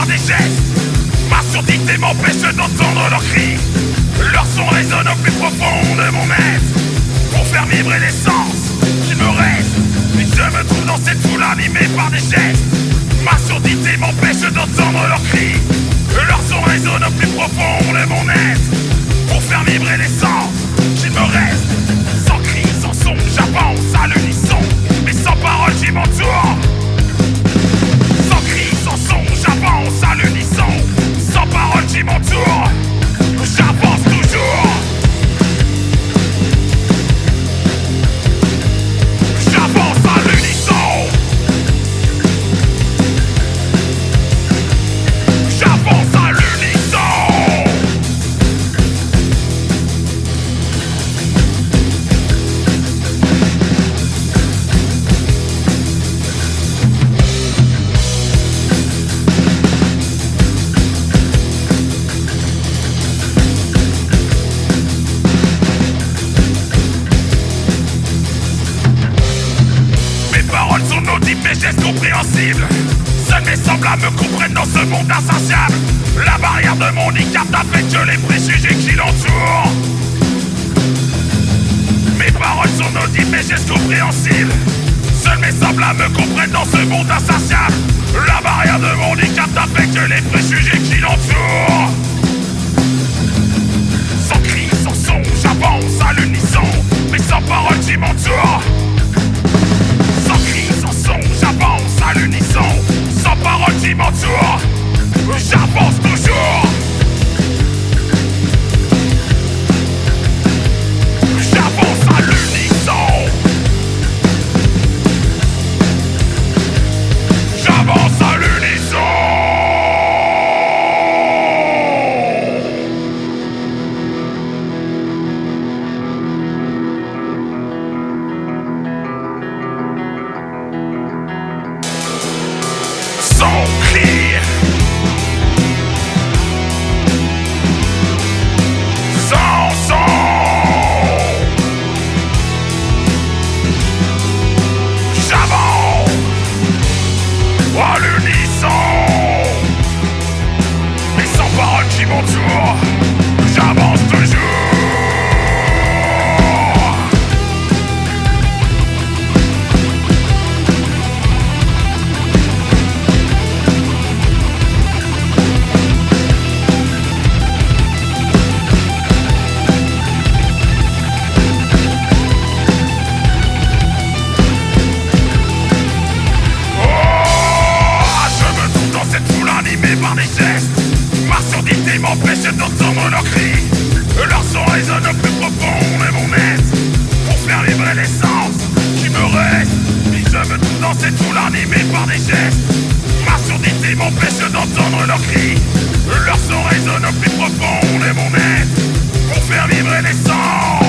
par des gestes. Ma surdité m'empêche d'entendre leurs cris. Leur son résonne au plus profond de mon être pour faire vibrer l'essence qui me reste. Et je me trouve dans cette foule animée par des gestes. Ma surdité m'empêche d'entendre leurs cris. Leur son résonne au plus profond de mon être pour faire vibrer l'essence qui me reste. Sans cri, sans son, j'avance à l'unisson, mais sans parole j'y m'entoure. Sans cri, sans son, j'avance à l'unisson, sans parole j'y m'entoure. J'avance toujours. J'avance à l'unisson. J'avance à l'unisson. Mes paroles sont audibles, mes gestes compréhensibles. Seuls mes semblables me comprennent dans ce monde insatiable. La barrière de mon handicap n'affecte que les préjugés qui l'entourent. Mes paroles sont audibles, mes gestes compréhensibles. Seuls mes semblables me comprennent dans ce monde insatiable. La barrière de mon handicap n'affecte que les préjugés qui l'entourent. Sans cri, sans son, j'avance à l'unisson, mais sans parole qui m'entoure. Sans cri, sans son, j'avance à l'unisson, sans parole qui m'entoure. J'avance toujours. J'avance à l'unisson. J'avance à l'unisson. Sans cri. Sans son. J'avance à l'unisson, mais sans parole qui m'entoure. J'avance toujours. Par des gestes, ma surdité m'empêche d'entendre leurs cris. Leur son résonne au plus profond de mon être pour faire vibrer l'essence qui me reste. Et je me trouve dans cette foule animée par des gestes. Ma surdité m'empêche d'entendre leurs cris. Leur son résonne au plus profond de mon être pour faire vibrer l'essence.